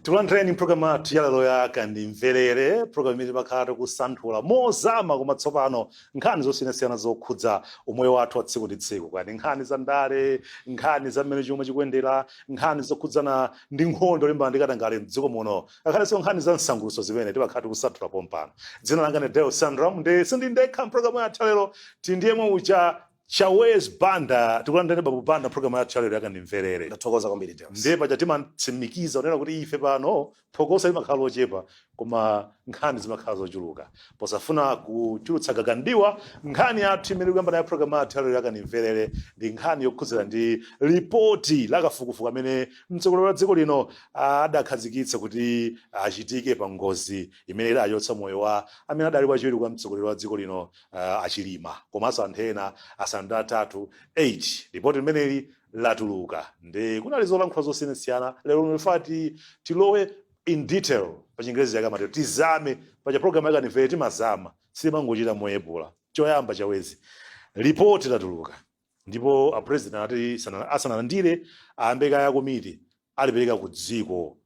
Tikulandireni programu ya lero ya Kandimverere, programu imene timakhala kusanthula mozama koma tsopano nkhani zosiyanasiyana zokhudza umoyo wathu wa tsiku ndi tsiku, kani nkhani za ndale, nkhani za mmene chomwe chikuyendera, nkhani zokhudzana ndi nkhondo limbana ndi katangale m'dziko muno, akhalenso nkhani za msangulutso zimene timakhala kusanthula pompano. Dzina langa ndi Deo Sandram, ndi sindindekha mpulogalamu yathu lero tindiyemwe ucha Chawez Banda, tikulandireni Babu Banda programu yathu lero ya Kandimverere. Ndathokoza kwambiri Deo. Ndiye paja timatsimikiza unena kuti ife pano phokoso limakhala lochepa koma nkhani zimakhala zochuluka. Posafuna kuchulutsa gagandiwa, nkhani yathu imene ikuyamba nayo programu yathu lero ya Kandimverere ndi nkhani yokhudzana ndi ripoti la kafukufuku amene mtsogoleri wa dziko lino adakhazikitsa kuti achitike pa ngozi imene idachotsa moyo wa amene adali wachiwiri kwa mtsogoleri wa dziko lino Achilima komanso anthu ena asanu ndi atatu 8. Ripoti limeneli latuluka ndi kunali zolankhula zosiyanasiyana. Lero nifati tilowe in detail pa Chingerezi yakamati tizame pa programu ya Kandimverere, timazama silimangochita moyepula. Choyamba Chawezi, ripoti latuluka ndipo a president ati asanalandire ambeka ya komiti alipereka ku dziko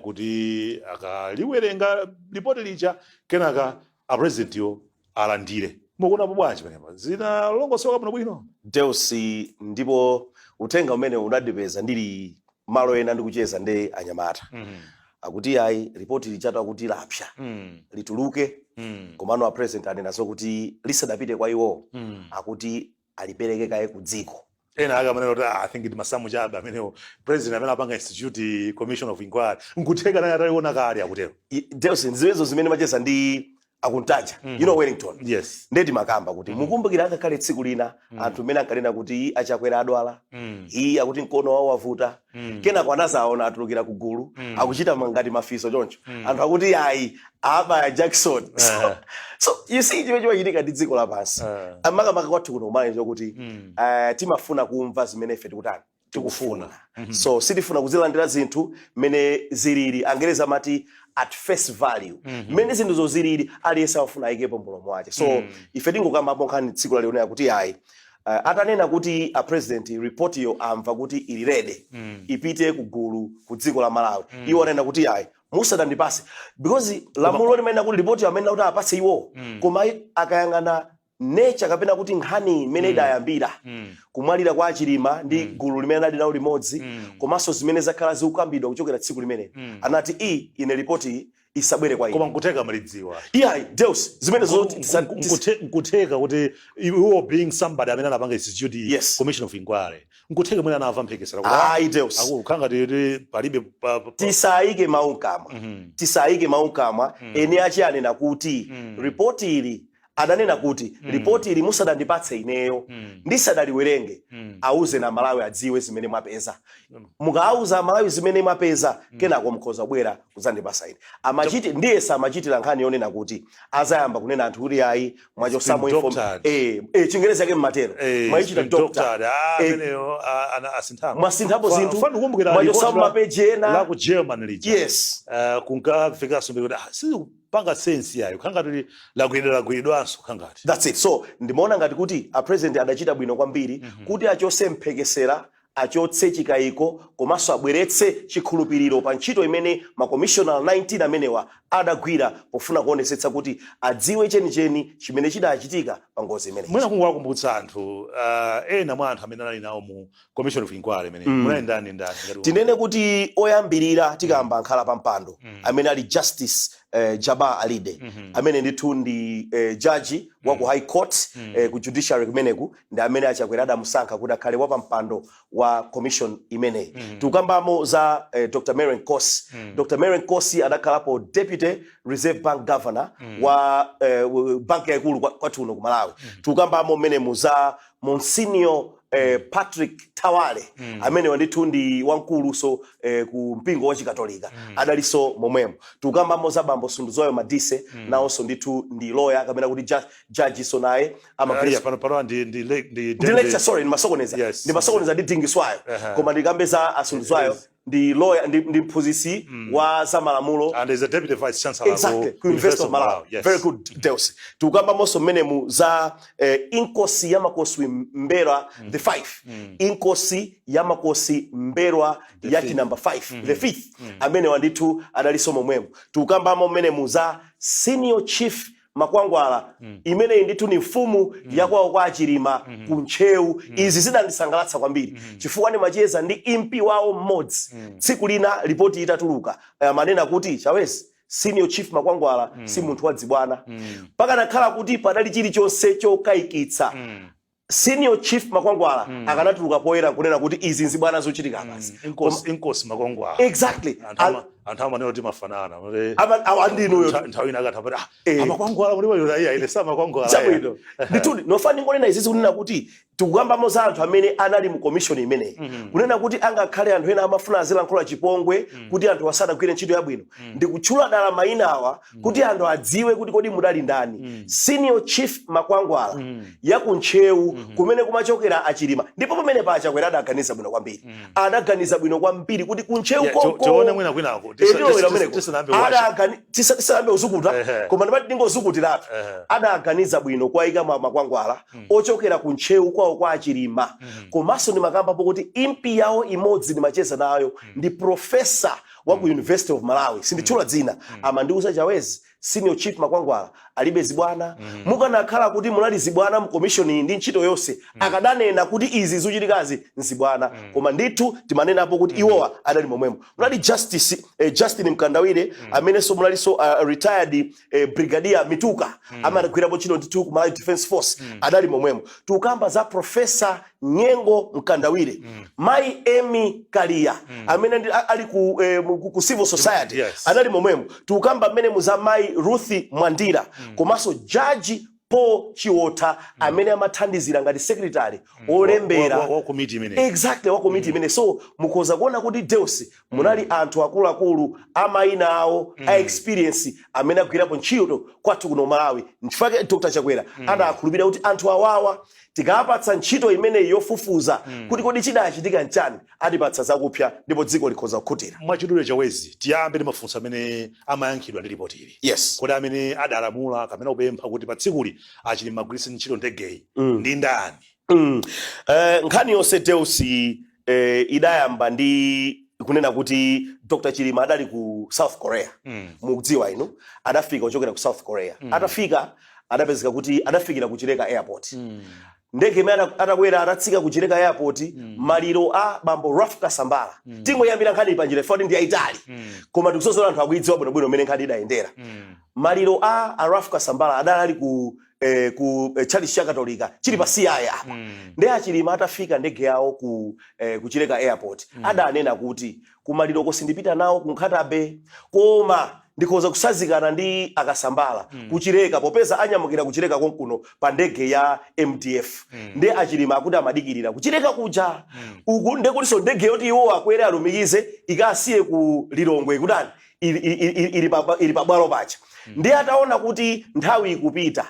kuti akaliwerenga ripoti lija kenaka a president yo alandire. Mukunapo bwanji panepa zinalongosoka bwino bwino Deus, ndipo uthenga umene unadipeza ndili malo ena ndikucheza ndi anyamata akuti ayi ripoti lichata kuti lapsha lituluke komano a president anenaso kuti lisadapite kwa iwo akuti alipereke kaye ku dziko. Ena akamanena kuti I think masamu chabe amenewo president amene apanga institute commission of inquiry nkutheka naye ataliona kale akutero. Deus, nziwezo zimene macheza ndi akuntaja you know Wellington. Yes. Ndeti makamba kuti mukumbukira akakale tsiku lina anthu mene ankalena kuti achakwera adwala iyi akuti mkono wawo wavuta kena kwa anazaona atulukira ku gulu akuchita ngati mafiso choncho anthu akuti ayi aba Jackson. So you see chiwe chitika ndi dziko lapansi amakamaka kwathu kuno kumalezo kuti timafuna kumva zimene ife tikufuna. So sitifuna kuzilandira zinthu mene zilili Angereza mati at face value. Mene zinthu zozilili aliyesa wafuna ikepo mbulomo wache. So ife tingokamba nkhani tsiku lero yakuti ayi atanena kuti a president report yo amva kuti ili ready ipite ku gulu ku dziko la Malawi. Iwo anena kuti ayi musadandipase because lamulo limene kuti report yo amene kuti apase iwo koma akayangana nature kapena kuti nkhani imene idayambira kumwalira kwa Achilima ndi gulu limene ali nawo limodzi komanso zimene zakhala zikukambidwa kuchokera tsiku limene anati ine ripoti isabwere kwa ine. Koma nkuteka malidziwa. Yeah, Deus, zimene nkuteka kuti iwo being somebody amene anapanga institute commission of inquiry. Nkuteka mwina anava mphekesera kuti Deus akukanga tiri palibe tisaike maukamwa. Tisaike maukamwa ene achianena kuti ripoti ili adanena kuti ripoti ili musadandipatse ineyo ndisadaliwerenge auze na Malawi adziwe zimene mwapeza. Mukauza Malawi zimene mwapeza kenako mukhoza bwera kuzandipasa ine. Amachiti ndiye samachitira nkhani yonena kuti azayamba kunena anthu kuti ayi mwachosamo information Chingereza yake mmatero mwachita doctor ameneyo asinthapo mwasinthapo zinthu mwachosamo mapeji ena la ku German lija. Yes. Kunkamveka sombe kuti panga sense yayo khangati lagwidwanso khangati. That's it. So ndimaona ngati kuti a president adachita bwino kwambiri kuti achose mphekesera achotse chikayiko komanso abweretse chikhulupiriro pa ntchito imene ma commissioner 19 amenewa adagwira pofuna kuonesetsa kuti adziwe chenicheni chimene chidachitika pa ngozi imene. Mwina kungowakumbutsa anthu ena mwa anthu amene ali nawo mu commission of inquiry imene mwina ndani tinene kuti oyambirira tikamba nkhala pa mpando amene ali Justice Jaba Alide amene ndithu ndi judge wa ku High Court ku judiciary kumeneku ndi amene achakwera adamusankha kuti akhale wa pampando wa commission imene. Tukambamo za Dr. Mary Nkosi. Dr. Mary Nkosi adakhalapo Deputy Reserve Bank Governor wa banki yaikulu kwathu kuno ku Malawi. Tukambamo mene muza Monsignor Patrick Tawale amene wandithu ndi wankulu so ku mpingo wa Chikatolika adaliso momwemo. Tukambamo za Bambo Sunduzoyo Madise naonso ndithu ndi lawyer kamena kuti judge so naye pano ndi lecture sorry ndi masokoneza ndi dingiswayo koma ndikambe za Asunduzoyo ndi lawyer ndi mphunzitsi wa zamalamulo And is a deputy vice chancellor exactly ku ku University of Malawi. Yes. Very good Deus. Tukamba monso mmenemu za inkosi ya makosi Mberwa the 5. Inkosi ya makosi Mberwa yaki number 5 the 5th amene wanditu adalisomo mwemu. Tukamba mmenemu za senior chief Makwangwala imene nditu ni mfumu yakwawo kwa Chilima kuncheu izi zidandisangalatsa kwambiri chifukwa ni macheza ndi impi wawo mmodzi tsiku lina ripoti itatuluka manena kuti Chawezi senior chief Makwangwala si munthu wadzibwana paka nakhala kuti padali chilichonse chokayikitsa senior chief Makwangwala akanatuluka poyera kunena kuti izi nzibwana zochitika basi inkosi Makwangwala exactly anthu amanena kuti mafanana awandinoyo nthawi inakatha Makwangwala muri wayo iya ile sa Makwangwala chabwino nditudi nofani ngonena izizi kunena kuti tikukambamo za anthu amene anali mu commission imeneyi kunena kuti angakhale anthu ena amafuna azilankhula chipongwe kuti anthu asadagwire ntchito yabwino ndikutchula dala mayina awa kuti anthu adziwe kuti kodi mudali ndani senior chief Makwangwala yakuntcheu kumene kumachokera Achilima ndipo pamene pachakwera adaganiza bwino kwambiri adaganiza bwino kwambiri kuti kuntcheu koko tione mwina kwinako tisanambe uzukuta koma ndimati ndingozukutiratu adaganiza bwino kwayika Makwangwala ochokera kuntcheu kwawo kwa Achilima komanso ndimakambapo kuti impi yawo imodzi ndimacheza nayo ndi profesa wa ku University of Malawi sinditchula dzina amandiuza Chawezi senior chief Makwangwala alibe zibwana mukanakhala kuti munali zibwana mu commission ndi ntchito yonse akadanena kuti izi zochitikazi nzibwana koma ndithu timanenapo kuti iwowa adali momwemo munali Justin Mkandawire amene so munali so retired brigadier Mituka amagwirapo ntchito ndithu ku Malawi Defense Force adali momwemo tukamba za professor Nyengo Mkandawire Mai Emi Kalia amene ali ku civil society adali momwemo tukamba amene muza Mai Ruthi Mwandira komanso Judge Paul Chiota amene amathandizira ngati secretary olembera wa committee imene exactly wa committee imene so mukhoza kuona kuti Deus munali anthu akuluakulu amayina awo a experience amene agwirapo ntchito kwathu kuno Malawi nchifukwa Dr. Chakwera adakhulupirira kuti anthu awawa tikapatsa ntchito imene yofufuza kuti kodi chidachitika nchani adipatsa zakupya ndipo dziko likhoza kukhutira mwachidule Chawezi tiyambe ndi mafunso amene amayankhidwa ndi ripoti ili yes kodi amene adalamula kamene upempha kuti pa tsikuli Achilima agwiritse ntchito ndegeyi ndi ndani nkhani yonse Deus idayamba ndi kunena kuti Dr. Chilima adali ku South Korea mukudziwa ino adafika kuchokera ku South Korea atafika adapezeka kuti adafikira ku Chileka airport ndege imene atakwera atatsika ku Chileka airport maliro a bambo Raf Kasambala tingoyambira nkhani pa njira foti ndi yaitali koma tikusosola anthu akuidziwa bwinobwino mmene nkhani idayendera maliro a Raf Kasambala adali ku Church ya Katolika chili pa Siyaya ndi Achilima atafika ndege yawo ku Chileka airport adanena kuti kumaliro kosindipita nawo kunkhatabe koma ndikhoza kusazikana ndi akasambala kuchileka popeza anyamukira kuchileka konkuno pa ndege ya MTF ndi Achilima akuti amadikirira kuchileka kuja uku ndekuliso ndege yoti iwo akwere alumikize ikasiye ku Lilongwe kudani ili pa bwalo pacha ndi ataona kuti nthawi ikupita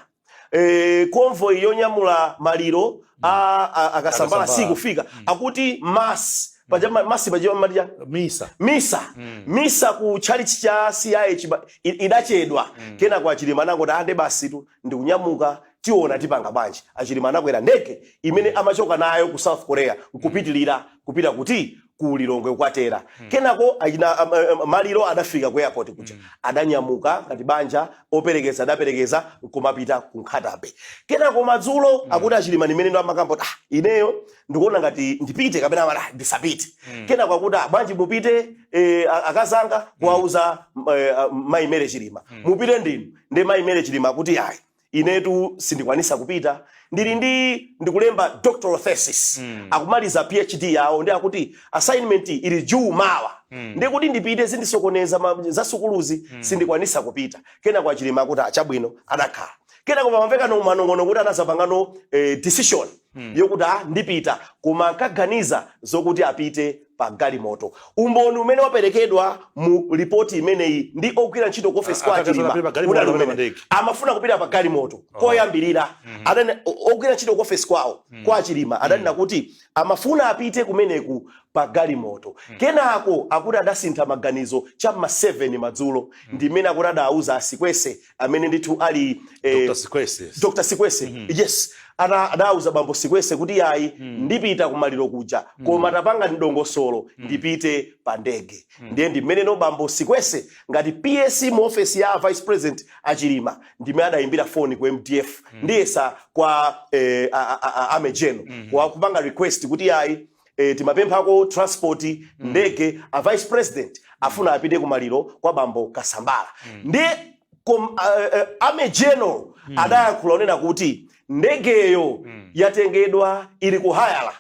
convoy yonyamula maliro akasambala sikufika akuti misa ku chalichi cha CIH idachedwa kena kwa Achilima nango ande basi tu ndikunyamuka tiona tipanga bwanji Achilima anakwera ndege imene amachoka nayo ku South Korea kupitilira kupita kuti ku Lilongwe kwatera kenako maliro adafika ku airport kuja adanyamuka ngati banja operekeza adaperekeza kumapita ku Nkhatabe kenako madzulo akuti Achilima nimene ndo amakambo ineyo ndikuona ngati ndipite kapena mara ndisapite kenako akuti bwanji mupite akazanga kuauza Mai Mere Chilima mupite ndinu ndi Mai Mere Chilima akuti ayi inetu sindikwanisa kupita ndikulemba doctoral thesis akumaliza PhD yawo ndi akuti assignment ili juu mawa ndikuti ndipite sindisokoneza za sukuluzi sindikwanisa kupita kena kwa Achilima akuti achabwino adakhala kena kwa pamveka no manongono kuti anasapangano decision yokuti ndipita koma kaganiza zokuti apite pa galimoto. Umboni umene waperekedwa mu ripoti imeneyi ndi ogwira ntchito ku office kwa Chilima amafuna kupita pa galimoto koyambirira adani ogwira ntchito ku office kwawo kwa Chilima adanena kuti amafuna apite kumeneku pa galimoto. Kenako akuti adasintha maganizo chamma 7 madzulo ndimene akuti adauza Sikwese amene ndithu ali Dr. Sikwese yes adauza bambo Sikwese kuti yayi ndipita kumaliro kuja koma tapanga ndongosolo ndipite pa ndege. Ndiye ndimene no bambo Sikwese ngati PS mu office ya Vice President Achilima ndimene adayimbira phone ku MDF ndiyesa kwa Amejeno kwa kupanga request kuti yayi timapemphako transport ndege a Vice President afuna apite kumaliro kwa bambo Kasambala. Ndiye Amejeno adayankhula onena kuti ndegeyo yatengedwa ili kuhayala.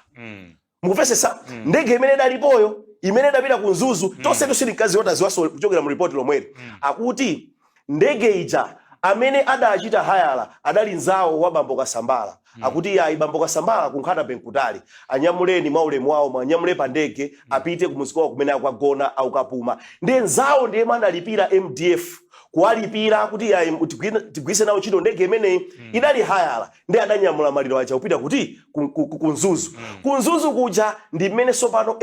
Mukufesesa ndege imene dalipoyo imene dapita ku Mzuzu tonse tusili kazi yota ziwaso kuchokera mu report lomweli akuti ndege ija amene adachita hayala adali nzawo wa bambo Kasambala. Akuti ya bambo Kasambala kunkhata benkutali anyamuleni maulemu wawo mwanyamule pa ndege apite ku muzikowa kumene akwagona au kapuma. Ndiye nzawo ndiye mandalipira MDF kuwalipira kuti ya tigwise nawo ntchito ndege imene idali hayala ndi adanyamula maliro acha kupita kuti ku Mzuzu. Ku Mzuzu kuja ndi mmene sopano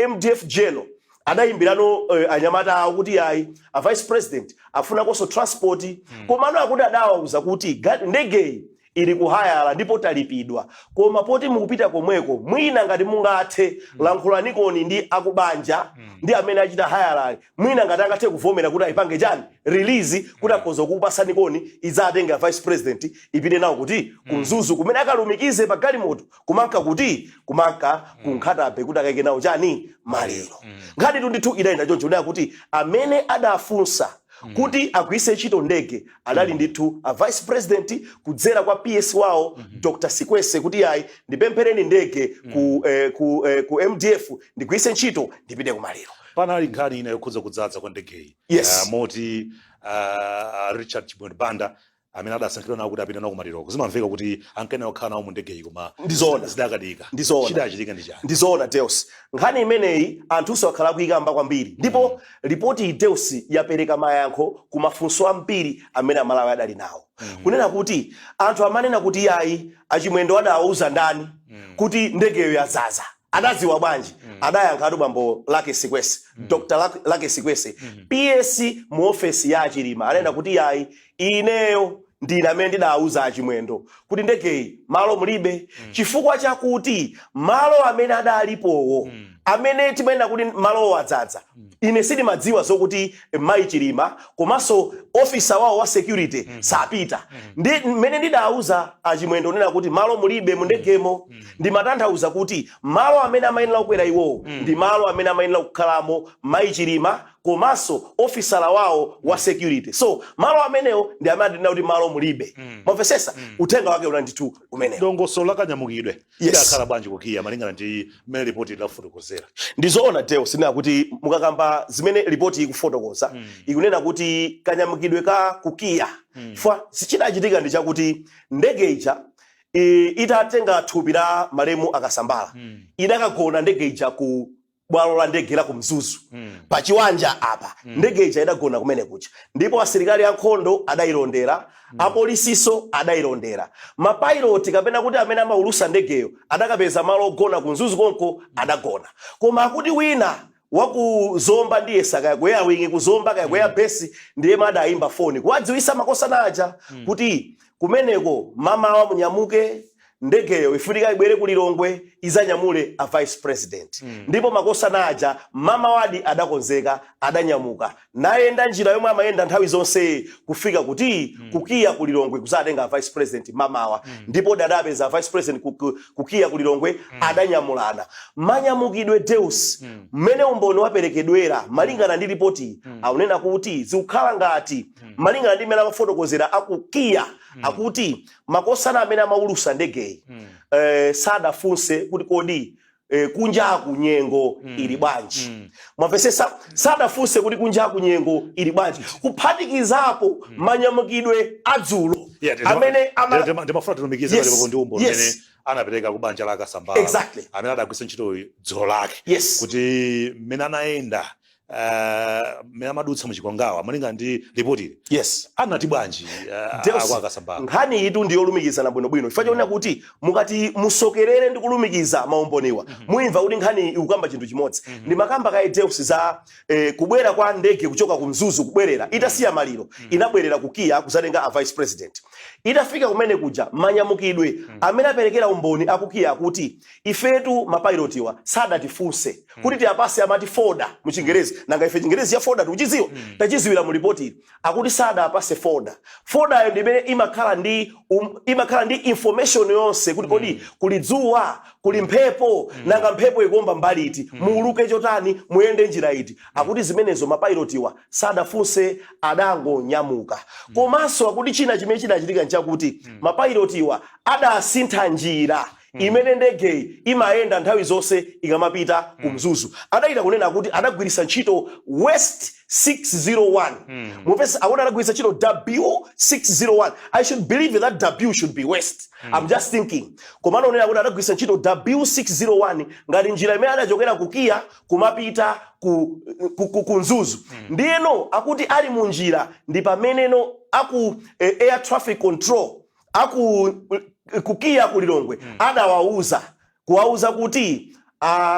MDF General adayimbirano anyamata awo kuti yayi a Vice President afuna koso transport komano akuti adawauza kuti ndegeyi ili kuhayala ndipo talipidwa koma poti mukupita komweko mwina ngati mungathe lankhulanikoni ndi akubanja ndi amene achita hayala mwina ngati angathe kuvomera kuti ayipange chani release kuti akhoza kupasani koni idzatenga Vice President ipite nawo kuti ku Mzuzu kumene akalumikize pa galimoto kumanka kuti kumanka kunkhatabe kuti akayike nawo chani maliro. Ngati ndithu idayenda choncho nayo kuti amene adafunsa kuti agwise ntchito ndege adali ndithu a Vice President kudzera kwa PS wawo Dr. Sikwese kuti yayi ndipemphereni ndege ku MDF ndigwise ntchito ndipite kumaliro. Panali nkhani ina yokhudza kudzadza kwa ndegeyi. Yes. Moti Richard Chibwendo Banda amene adasankhidwa nawo kuti apite nawo kumaliro zimamveka kuti ankene okhala nawo mu ndegeyi koma ndizona zidakadika chidachitika ndi chani. Ndizona Deus nkhani imeneyi anthu akhala kuyikamba kwambiri ndipo ripoti Deus yapereka mayankho ku mafunso ambiri amene Amalawi adali nawo kunena kuti anthu amanena kuti yayi achimwendo adawuza ndani kuti ndegeyo yazaza adaziwa bwanji adayankha bambo Lucky Sikwese Dr. Lucky Sikwese PS mu office ya Chilima anena kuti yayi ineyo ndine amene ndidawuza achimwendo kuti ndegeyi malo mulibe chifukwa chakuti malo amene adalipowo amene timayenera kuti malo adzadza ine sindimadziwa zokuti mayi Chilima komanso officer wawo wa security sapita ndi mmene ndidawuza achimwendo nena kuti malo mulibe mu ndegemo ndimatanthauza kuti malo amene amayenera kukwera iwo ndi malo amene amayenera kukhalamo mayi Chilima komanso officer wawo wa security. So malo amenewo ndi amene ndina kuti malo mulibe. Mumvesesa uthenga wake unandithu umenewo. Dongosolo lakanyamukidwe yakhala bwanji kukiya malingana ndi mmene report ilafotokozera. Ndizoona Deus sinena kuti mukakamba zimene report ikufotokoza ikunena kuti kanyamukidwe ka kukiya chifukwa sichidachitika ndi chakuti ndege ija itatenga thupi la malemu Akasambala idakagona ndege ija ku bwalo la ndege la ku Mzuzu pa chiwanja apa ndege ija idagona kumene kucha ndipo asilikali ankhondo adayilondera apolisiso adayilondera mapilot kapena kuti amene amaulusa ndegeyo adakapeza malo ogona ku Mzuzu konko adagona koma akuti wina wakuzomba ndiye saka kwea wingi kuzomba kwea besi ndiye madayimba phone kuwadziwisa makosana aja kuti kumeneko mama wa munyamuke ndegeyo ifunika ibwere ku Lilongwe izanyamule a Vice President ndipo makosana aja mama wadi adakonzeka adanyamuka nayenda njira yomwe amayenda nthawi zonse kufika kuti kukiya ku Lilongwe kuzatenga Vice President mamawa ndipo dadapeza Vice President kukiya ku Lilongwe adanyamulana manyamukidwe Deus mmene umboni waperekedwera malingana ndi ripoti aunena kuti zikukhala ngati malingana ndi mmene amafotokozera akukiya akuti makosana amene amaulusa ndegeyi sadafunse kuti kodi kunjaku nyengo ili bwanji. Mwapesesa sadafunse kuti kunjaku nyengo ili bwanji kuphatikizapo manyamukidwe adzulo amene ndimafuna tilumikize palipo ndi umboni amene anapereka kubanja la Akasambala exactly amene adagwisa ntchito dzulo lake kuti mmene anayenda mmene amadutsa muchikongawa malinga ndi ripoti anati bwanji kwa Akasambala. Nkhani itu ndiyolumikizana bwinobwino chifukwa chonena kuti mukati musokerere ndi kulumikiza maumboniwa muimva kuti nkhani ikukamba chinthu chimodzi ndi makamba ka Deus za kubwera kwa ndege kuchoka ku Mzuzu kubwerera itasiya maliro inabwerera kukiya kuzatenga a vice president itafika kumene kuja manyamukidwe amene aperekera umboni akukiya kuti ifetu mapilotiwa sadatifunse kuti tiyapase amati folder mu Chingerezi nanga ife Chingerezi ya folder tikuchiziwa tachiziwira mu report akuti sada apase folder yo ndimene imakhala ndi information yonse kuti kodi kuli dzuwa kuli mphepo nanga mphepo ikomba mbali iti muuluke chotani muyende njira iti akuti zimenezo mapilotiwa sadafunse adango nyamuka komanso akuti china chimene chinachitika nchakuti mapilotiwa adasintha njira imene ndegeyi imayenda nthawi zonse ikamapita ku Mzuzu adayita kunena kuti adagwirisa ntchito West 601 mupesa akuti adagwirisa ntchito W601 I should believe that W should be West I'm just thinking komano unena kuti adagwirisa ntchito W601 ngati njira imene adachokera kukiya kumapita ku Mzuzu ndiyeno akuti ali mu njira ndi pameneno aku air traffic control aku kukiya kulilongwe kuwauza kuti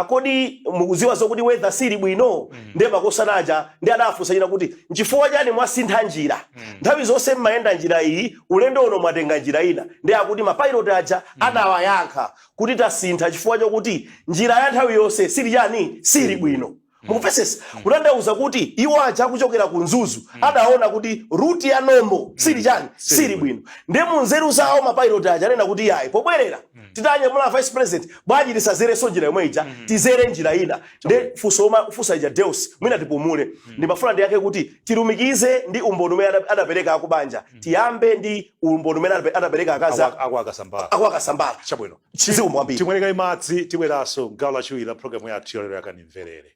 kodi mukuziwa zokuti weather sili bwino nde makosanaja ndi adafunsa china kuti nchifukwa chani mwasintha njira nthawi zonse mmayenda njira iyi ulendo uno mwatenga njira ina ndi akuti mapilot aja adawayankha kuti tasintha chifukwa chokuti njira ya nthawi yonse sili bwino. Mukupesesa kutanthauza kuti iwo aja kuchokera ku Mzuzu adaona kuti route ya nombo sili bwino ndi munzeru zawo mapilot aja anena kuti yayi pobwerera titanyamula vice president bwanji tisazerenso njira yomwe ija tizere njira ina ndi fusa ija Deus mwina tipumule ndimafuna ndiyake kuti tilumikize ndi umboni umene adapereka akubanja tiyambe ndi umboni umene adapereka akaza Akasambala chabwino chizikumwambiri timwereka imadzi tibweranso gawo lachiwiri la programu yathu yolero yakanimverere.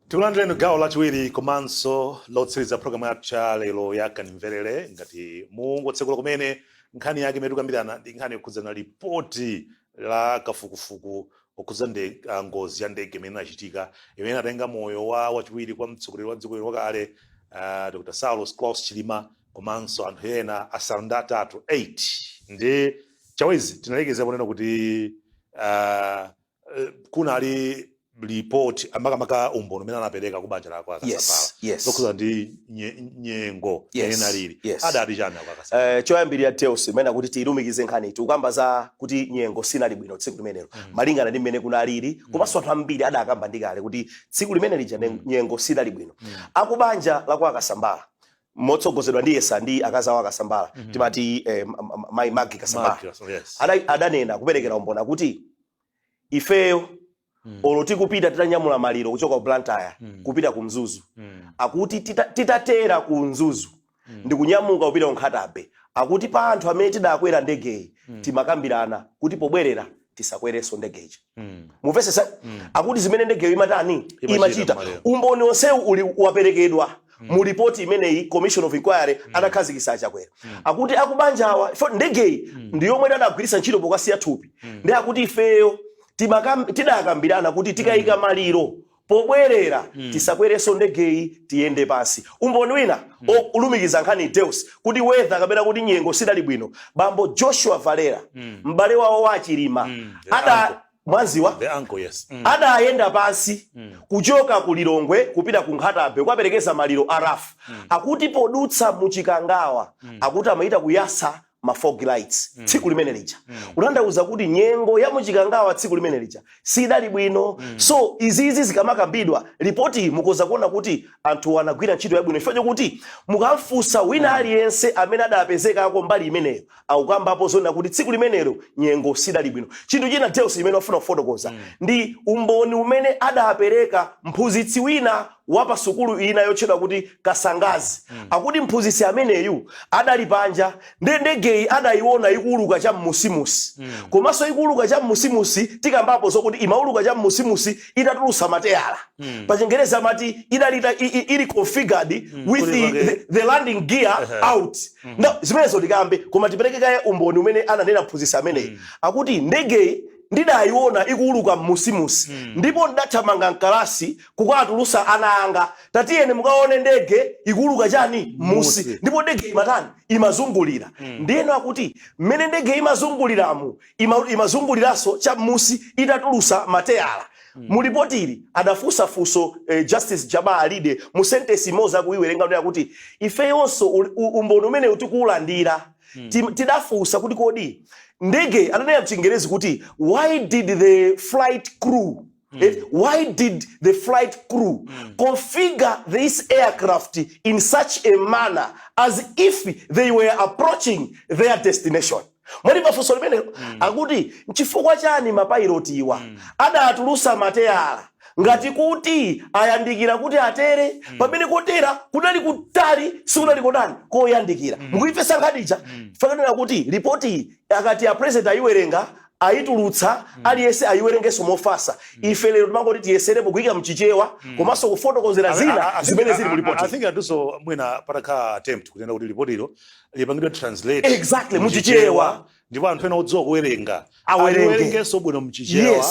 Tikulandireni gawo lachiwiri komanso lotsiriza programu yathu lero yakanimverere ngati mungotsekula kumene nkhani yake imene tikukambirana ndi nkhani yokhudzana ripoti la kafukufuku okhuza ngozi ya ndege imene inachitika imene atenga moyo wa wachiwiri kwa mtsogoleri wa dziko wakale Dr. Saulos Klaus Chilima komanso anthu ena asanu ndi atatu 8 ndi chawezi tinalekeza ponena kuti kunali report amakamaka umboni umene anapereka kubanja la kwa Akasambala zokhuza ndi nyengo ena lili adati chani kwa Akasambala choyambirira Deus imene kuti tilumikize nkhani tikukamba za kuti nyengo sinali bwino tsiku limenelo malingana ndi mmene kunalili komanso anthu ambiri adakamba ndikale kuti tsiku limene lija nyengo sinali bwino akubanja la kwa Akasambala motsogozedwa ndi Yesa ndi akazi awo Akasambala timati Mai Magi Kasambala adanena kuperekera umboni kuti ifeyo olo tikupita titanyamula maliro kuchoka ku Blantyre kupita ku Mzuzu akuti titatera ku Mzuzu ndi kunyamuka kupita ku Nkhatabe akuti pa anthu amene tidakwera ndegeyi timakambirana kuti pobwerera tisakwerenso ndegeyi mupesesa akuti zimene ndegeyi imachita umboni onsewu uli waperekedwa mu report imeneyi Commission of Inquiry adakhazikitsa achakwera akuti akubanjawa ndegeyi ndi yomwe adagwiritsa ntchito pokasiya thupi ndi akuti ifeyo tidakambirana kuti tikayika maliro pobwerera tisakwerenso ndegeyi tiyende pansi umboni wina ulumikiza nkhani Deus kuti weather kapena kuti nyengo sidali bwino bambo Joshua Valera m'bale wawo wa Chilima mwanziwa adayenda pansi kuchoka ku Lilongwe kupita ku Nkhatabe kukaperekeza maliro arafu akuti podutsa mu Chikangawa akuti amayita kuyasa fog lights tsiku limene lija kutanthauza kuti nyengo ya muchikangawa tsiku limene lija sidali bwino. So izizi zikamakambidwa ripoti mukoza kuona kuti anthu anagwira ntchito yabwino chifukwa chokuti mukamfunsa wina aliyense amene adapezekako mbali imeneyo akukambapo zona kuti tsiku limenelo nyengo sidali bwino. Chinthu china Deus imene wafuna kufotokoza ndi umboni umene adapereka mphunzitsi wina wapa sukulu ina yotchedwa kuti Kasangazi. Akuti mphunzitsi ameneyu adali panja ndegeyi adayiona ikuluka cha musimusi. Komanso ikuluka cha musimusi tikambapo zokuti imauluka cha musimusi itatulusa mateyala. Pa Chingereza amati ili configured with the landing gear out. No, zimenezo tikambe koma tipereke kaye umboni umene ananena mphunzitsi ameneyi. Akuti ndegeyi ndidayiona ikuluka musimusi ndipo ndathamanga mkalasi kukatulusa ana anga tatiyeni mukaone ndege ikuluka chani musi ndipo ndege imatani imazungulira. Ndiyeno akuti mmene ndege imazunguliramu imazunguliranso cha musi itatulusa mateyala. Mulipotiri adafusa fuso Justice Jabaa Alide mu sentence imoza kuiwerenga kuti kuti ifeyonso umboni umene utikulandira tidafusa kuti kodi ndege ananena mchingerezi kuti why did the flight crew configure this aircraft in such a manner as if they were approaching their destination. Mwali mafuso limene akuti nchifukwa chani mapiloti iwa adatulusa mateyala ngati kuti ayandikira kuti atere pamene kotera kunali kutali sikunali kodani koyandikira. Mukuipesa nkhanicha fakanena kuti ripoti akati a president ayiwerenga ayitulutsa aliyense ayiwerengeso mofasa. Ife lero timangoti tiyeserepo kuyika mchichewa komanso kufotokozera zina zimene zili mu report. I think aduso mwina pataka attempt kutenda kuti report ilo lipangidwa translate exactly mchichewa ndipo anthu ena odziwa kuwerenga awerengeso bwino mchichewa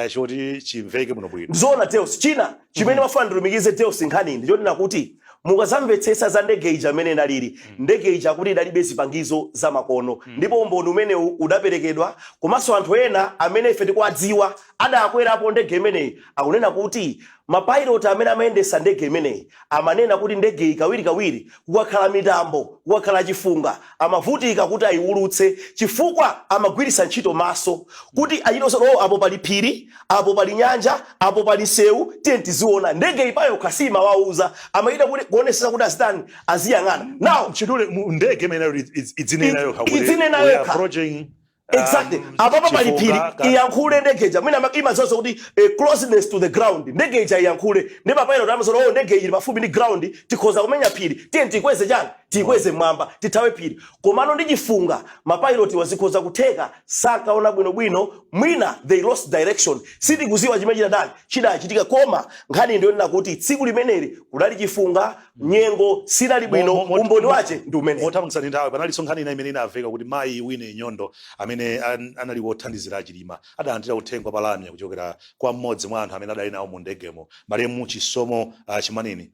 choti chimveke bwino bwino. Zona Deus china chimene mafuna ndilumikize Deus nkhani ndi choti nakuti mukazamvetsetsa za ndege ija amene nalili ndege ija kuti idalibe zipangizo za makono ndipo umboni umene udaperekedwa komanso anthu ena amene ife tikuwadziwa adakwerapo ndege imeneyi akunena kuti mapilot amene amayendesa ndege imeneyi amanena kuti ndege ikawirikawiri kukakhala mitambo kukakhala chifunga amavutika kuti ayiwulutse chifukwa amagwirisa ntchito maso kuti ayitonso apo pali phiri apo pali nyanja apo pali sewu tiye tiziona ndege ipayo kasima wauza amayita kuti kuonesesa kuti azitani aziyang'ana. Now chidule ndege imene idzinena approaching exactly apapa pali phiri iyankhule ndegeja mwina imazozo kuti closeness to the ground ndegeja iyankhule ndi mapilot amazono ndege ili pafupi ndi ground tikhoza kumenya phiri tiye tikweze chani tikweze mwamba tithawe phiri komano ndi chifunga mapilot wazikhoza kutheka sakaona bwinobwino mwina they lost direction sitikuziwa chimene chidadani chidachitika koma nkhani ndiyonena kuti tsiku limeneli kudali chifunga nyengo sinali bwino umboni wache ndi umene mothamangitsani nthawi panalinso nkhani ina imene inamveka kuti mayi Winnie Nyondo amene anali wothandizira achilima adalandira uthenga palamya kuchokera kwa mmodzi mwa anthu amene adali nawo mu ndegemo malemu Chisomo Chimanini.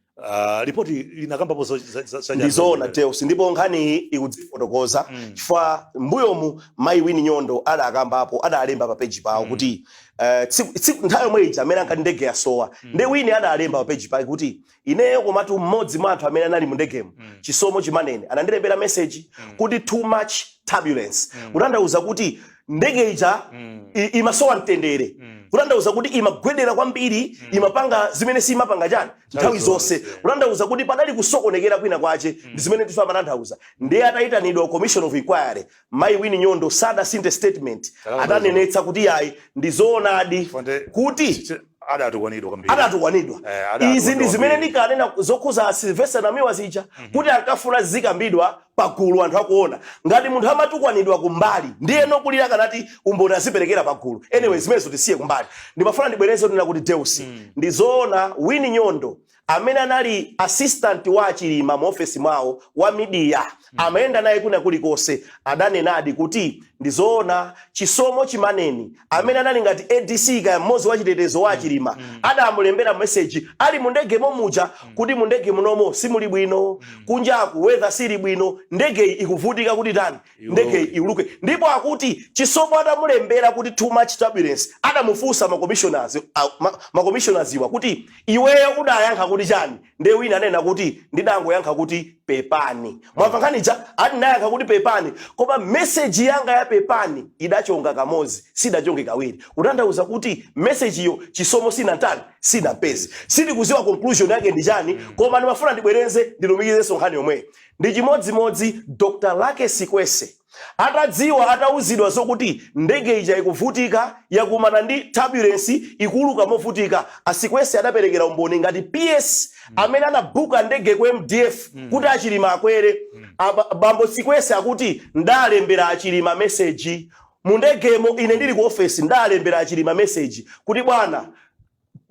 Ripoti linakambapo ndizona Deus ndipo nkhani ikudzifotokoza chifukwa mbuyomu mayi Winnie Nyondo adakambapo adalemba pa page pawo kuti nthawi yomwe ija amene ankati ndege yasowa nde Winnie adalemba pa page pake kuti ineyo komatu mmodzi mwa anthu amene anali mu ndegemo Chisomo Chimanene anandilembera message kuti too much turbulence kutanthauza kuti ndege ija imasowa mtendere kutanthauza kuti imagwedera kwambiri imapanga zimene simapanga chani nthawi zonse kutanthauza kuti padali kusokonekera kwina kwache ndi zimene tifa matanthauza ndiye atayitanidwa commission of inquiry mayi Winnie Nyondo sadasinthe statement adanenetsa kuti yayi ndizoonadi kuti adatukwanidwa izi ndi zimene ndikanena zokhuza Sylvester Namiwa zija kuti ankafuna zikambidwa pagulu anthu akuona ngati munthu amatukwanidwa kumbali ndiye nokulira kanati umboni aziperekera pagulu anyway zimenezo tisiye kumbali ndimafuna ndibwereze kunena kuti Deus ndizoona Winnie Nyondo amene anali assistant wa achilima mu office mwawo wa media amayenda naye kuna kulikonse adanenadi kuti ndizoona Chisomo Chimaneni amene anali ngati ADC kaya mmodzi wa chitetezo wa achilima adamulembera message ali mu ndege momuja kuti mu ndege munomo simuli bwino kunjaku weather sili bwino ndege ikuvutika kuti tani ndege iuluke ndipo akuti Chisomo adamulembera kuti too much turbulence adamufunsa ma commissioners iwa kuti iweyo udayankha kuti chani nde wina anena kuti ndidangoyankha kuti pepani mwamva nkhani manager ati naye akakuti pepani koma message yanga ya pepani idachonga kamozi sidachonge kawiri utanthauza kuti message iyo chisomo sina pezi sindi kuziwa conclusion yake ndi chani koma ndimafuna ndibwereze ndilumikizenso nkhani yomwe ndi chimodzimodzi Dr. Lucky Sikwese atadziwa atauzidwa zokuti ndege ija ikuvutika yakumana ndi turbulence ikuluka movutika Sikwese adaperekera umboni ngati PS amene anabuka ndege ku MDF kuti Achilima akwere bambo Sikwese akuti ndalembera Achilima message mu ndegemo ine ndili ku office ndalembera Achilima message kuti bwana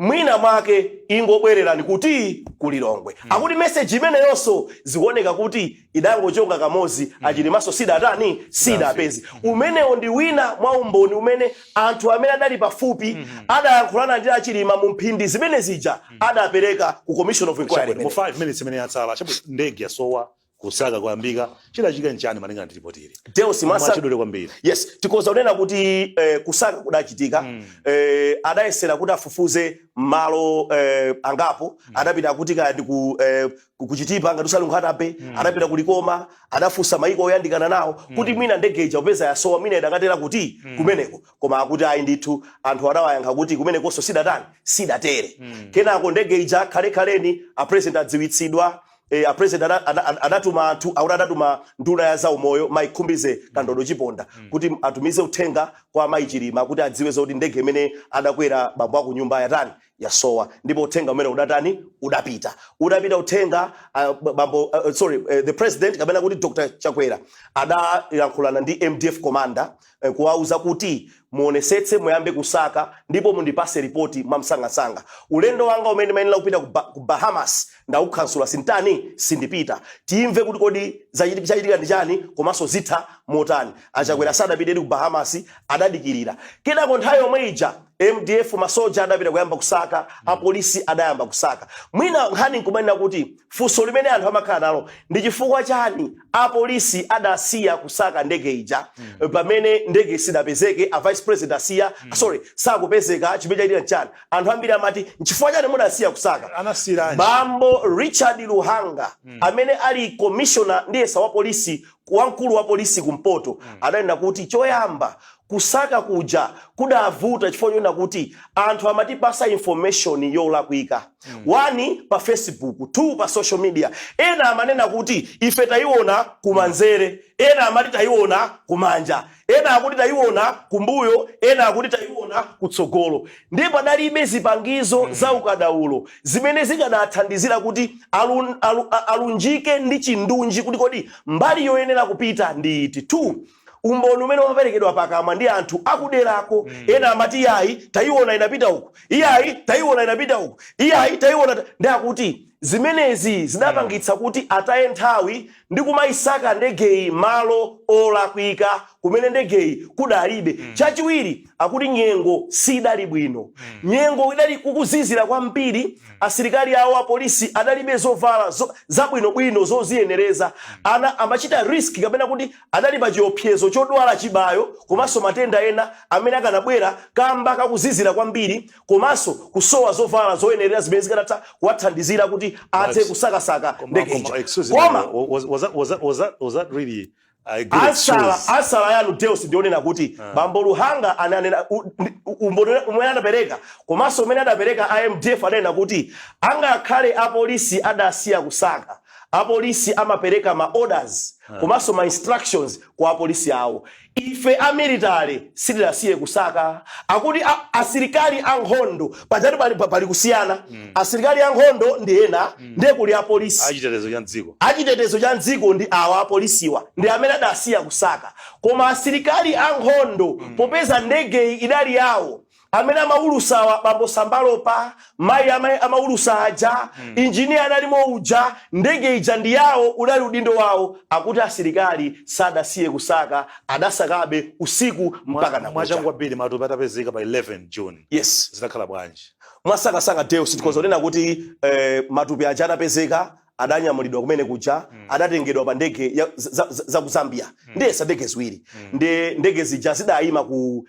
mwina mwake ingobwererani kuti kulilongwe akuti message imene yonso zikuoneka kuti idangochonga kamozi Achilimaso sida apezi umenewo ndi wina mwa umboni umene anthu amene adali pafupi adayankhulana ndi Achilima mu mphindi zimene zija adapereka ku commission of inquiry mu 5 minutes imene yatsala ndege yasowa kusaka kwambika chidachika nchani malinga ndi ripoti ili Deus mwachidule kwambiri yes tikoza kunena kuti kusaka kudachitika adayesera kuti afufuze malo angapo adapita kuti kaya kuchitipa ngati usalunkhatabe adapita kulikoma adafusa maiko oyandikana nawo kuti mwina ndege ija upeza yasowa mwina idangatera kuti kumeneko koma akuti ayi ndithu anthu adawayankha kuti kumenekonso sidatere kenako ndege ija khalekhaleni a president adziwitsidwa a president adatuma anthu adatuma nduna ya zaumoyo Maikhumbize Kandodo Chiponda kuti atumize uthenga kwa Mai Chilima kuti adziwe zoti ndege imene adakwera bambo aku nyumba yatani yasowa ndipo uthenga umene udapita uthenga the president kapena kuti Dr. Chakwera adayankhulana ndi MDF commander kuwauza kuti muonesetse muyambe kusaka ndipo mundipase ripoti mwamsangasanga ulendo wanga umene mayenera kupita ku Bahamas ndaukhansula sindipita timve kuti kodi zachitika ndi chani komanso zitha motani Achakwera sadapite ku Bahamas adadikirira kenako nthawi yomwe ija MDF masoja adapita kuyamba kusaka apolisi adayamba kusaka mwina nkhani nkumanena kuti funso limene anthu amakhala nalo ndi chifukwa chani apolisi adasiya kusaka ndege ija pamene ndege sidapezeke a vice president asiya sakupezeka chimene chaitika nchani anthu ambiri amati nchifukwa chani mudasiya kusaka bambo Richard Luhanga amene ali commissioner ndi esa wa polisi wamkulu wa polisi kumpoto adanena kuti choyamba kusaka kuja kudavuta chifukwa chona kuti anthu amatipasa information yolakwika 1 pa Facebook 2 pa social media ena amanena kuti ife tayiona kumanzere ena amati tayiona kumanja ena akuti tayiona kumbuyo ena akuti tayiona kutsogolo ndipo dalibe zipangizo za ukadaulo zimene zikanathandizira kuti alunjike ndi chindunji kuti kodi mbali yoyenera kupita ndi iti 2 umboni umene umaperekedwa pakamwa ndi anthu akuderako ena amati yayi tayiona inapita uku iyayi tayiona inapita uku iyayi tayiona ndi akuti zimenezi zidapangitsa kuti ataye nthawi ndi kumayisaka ndegeyi malo olakwika kumene ndegeyi kudalibe chachiwiri akuti nyengo sidali bwino nyengo idali kukuzizira kwambiri asilikali awo a polisi adalibe zovala zabwinobwino zoziyenereza amachita risk kapena kuti adali pa chiopsezo chodwala chibayo komanso matenda ena amene akanabwera kamba kakuzizira kwambiri komanso kusowa zovala zoyenerera zimene zikanatha kuwathandizira kuti athe kusakasaka ndege ija was that really a good excuse? Asala yanu Deus ndionena kuti bambo Luhanga ananena umene anapereka komanso umene adapereka IMDF anena kuti angakhale apolisi adasiya kusaka apolisi amapereka ma orders komanso ma instructions kwa apolisi awo ife amilitary sidasiye kusaka akuti asilikali ankhondo pajati pali kusiyana asilikali ankhondo ndi ena ndiye kuli apolisi achitetezo cha dziko ndi awa apolisiwa ndi amene adasiya kusaka koma asilikali ankhondo popeza ndege idali yawo amene amaulusa bambo Sambalopa mayi amaulusa aja injiniya analimo uja ndege ija ndi yawo udali udindo wawo akuti asilikali sadasiye kusaka adasakabe usiku mpaka na mwachangwa bili matupi atapezeka pa 11 June yes zidakhala bwanji mwasakasaka Deus tikozonena kuti matupi aja atapezeka adanyamulidwa kumene kuja adatengedwa pa ndege za ku Zambia ndiye ndege ziwiri ndege zija zidayima ku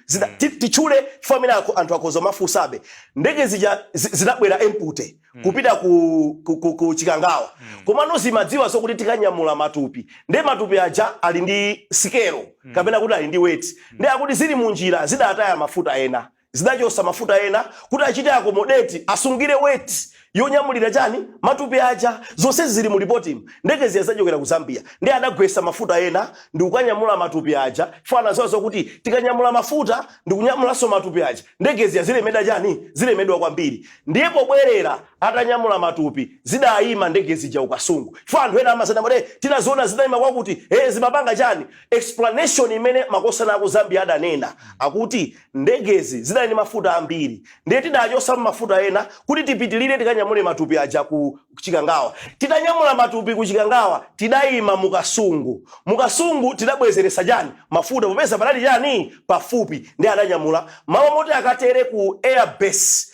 tichule chifamina anthu akhoza mafusabe ndege zija zidabwera empute kupita ku Chikangawa komano zimadziwa zokuti tikanyamula matupi ndiye matupi aja ali ndi sikelo kapena kuti ali ndi weight ndiye akuti zili munjira zidataya mafuta ena zidachosa mafuta ena kuti achite accommodate asungire weight yonyamulira chani matupi aja zonse zili mu report ndege ziyazachokera ku Zambia ndiye adagwesa mafuta ena ndi kukanyamula matupi aja fana zozo kuti tikanyamula mafuta ndi kunyamulanso matupi aja ndege zilemedwa chani zilemedwa kwambiri ndiye pobwerera atanyamula matupi zidayima ndege zija ukasungu fana anthu ena amasana mode tinaziona zidayima kwakuti zimapanga chani explanation imene makosana ku Zambia adanena akuti ndegezi zidali ndi mafuta ambiri ndiye tidachosa mafuta ena kuti tipitilire tikanyamule matupi aja ku Chikangawa titanyamula matupi ku Chikangawa tidayima mukasungu tidabwezeresa chani mafuta popeza panali chani pafupi ndiye adanyamula mawa moti akatere ku airbase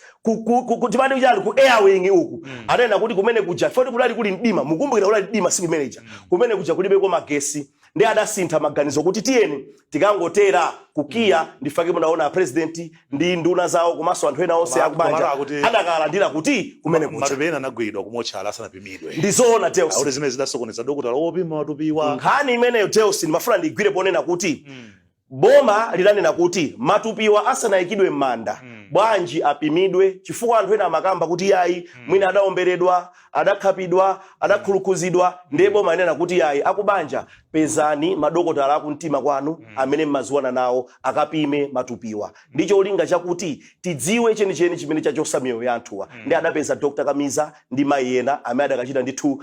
kutimani chani ku airwing uku anena kuti kumene kuja foti kulali kuli mdima mukumbukira kulali mdima siku manager kumene kuja kulibeko magesi ndiye adasintha maganizo kuti tiyeni tikangotera kukiya ndifake munaona president ndi nduna zawo komanso anthu ena onse akubanja adakalandira kuti kumene kuja matupi ena anagwidwa kumotchala asanapimidwe ndizoona Teos aure zimene zidasokoneza dokotala opima matupiwa nkhani imeneyo Teos ndimafuna ndigwire ponena kuti boma lilanena kuti matupiwa asanayikidwe m'manda bwanji apimidwe chifukwa anthu ena amakamba kuti yayi mwina adaomberedwa adakhapidwa adakhulukuzidwa ndiye boma linena kuti yayi akubanja pezani madokotala akumtima kwanu amene mmaziwana nawo akapime matupiwa ndicho linga chakuti tidziwe chenicheni chimene chachosa miyoyo ya anthuwa ndi adapeza Dr. Kamiza ndi mayi ena amene adakachita ndithu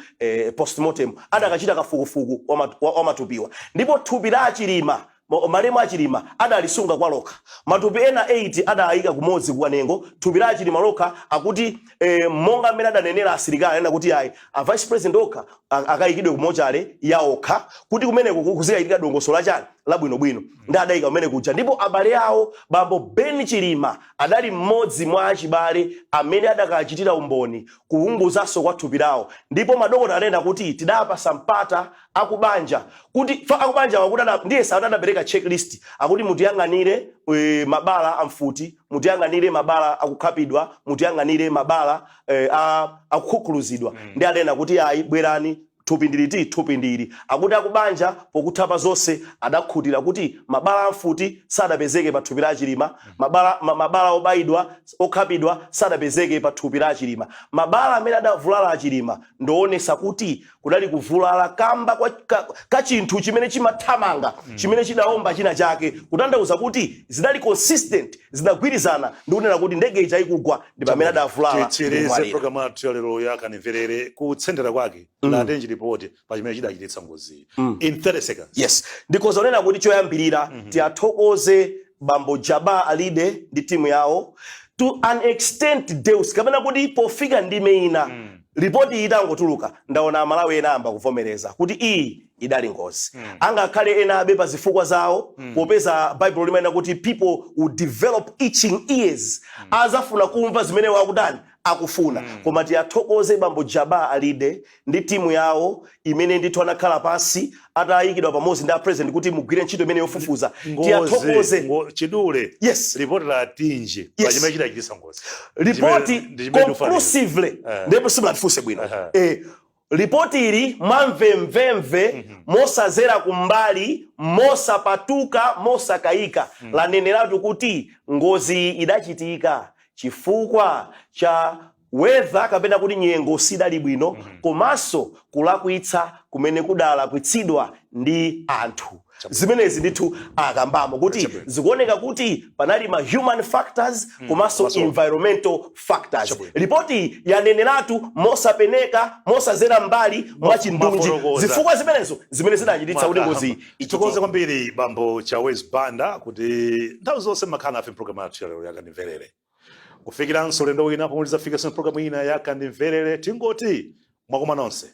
postmortem adakachita kafukufuku wa matupiwa ndipo thupi la Achilima malemu Achilima adalisunga kwa lokha matupi ena 8 adayika kumodzi kuwanengo thupi la Achilima lokha akuti monga amene adanenera asilikali ena kuti ayi a vice president okha akayikidwe kumochale ya okha kuti kumene kuziyayitika dongosola chani labwinobwino ndi adayika kumene kuja ndipo abale awo bambo Ben Chilima adali mmodzi mwa achibale amene adakachitira umboni kuunguzanso kwa thupi lawo ndipo madokotala anena kuti tidapasa mpata akubanja kuti akubanja wakuti ndiye adabereka checklist akuti mutiyang'anire mabala amfuti mutiyang'anire mabala akukhapidwa mutiyang'anire mabala akukhukhuluzidwa ndi adena kuti ayi bwerani thupi ndili akuti akubanja pokuthapa zonse adakhutira kuti mabala amfuti sadapezeke pa thupi la Achilima mabala obayidwa okhapidwa sadapezeke pa thupi la Achilima mabala amene adavulala Achilima ndoonesa kuti kudali kuvulala kamba ka chinthu chimene chimathamanga chimene chidaomba china chake kutanthauza kuti zidali consistent zidagwirizana ndi kunena kuti ndege ija ikugwa ndi pamene adavulala tichirize program yathu lero yakanimverere kutsendera kwake la report pa chimene chidachititsa ngozi in 30 seconds yes ndikoza unena kuti choyambirira tiathokoze bambo Jaba Alide ndi timu yawo to an extent Deus kapena kuti pofika ndime ina ripoti itangotuluka ndaona amalawi ena amba kuvomereza kuti iyi idali ngozi angakhale ena abe pa zifukwa zawo popeza Bible limene kuti people will develop itching ears azafuna kumva zimene wakudani akufuna koma tiathokoze bambo Jaba Alide ndi timu yawo imene ndithu anakhala pasi atayikidwa pamodzi ndi president kuti mugwire ntchito imene yofufuza tiathokoze chidule yes report la tinje pa chimene chidachititsa ngozi report conclusively ndipo simunafuse bwino ripoti ili mwamvemvemve mosazera kumbali mosapatuka mosakayika laneneratu kuti ngozi idachitika chifukwa cha weather kapena kuti nyengo sidali bwino komanso kulakwitsa kumene kudalakwitsidwa ndi anthu zimenezi ndithu akambamo kuti zikuoneka kuti panali ma human factors komanso environmental factors ripoti yaneneratu mosapeneka mosazera mbali mwachindunji zifukwa zimenezo zimene zidachititsa kuti ngozi ichokoze kwambiri bambo Chawes Banda kuti nthawi zonse makhala afe program yathu lero yakanimverere kufikiranso lendo wina pomwe lidzafika sino program ina yakanimverere tingoti mwakoma nonse.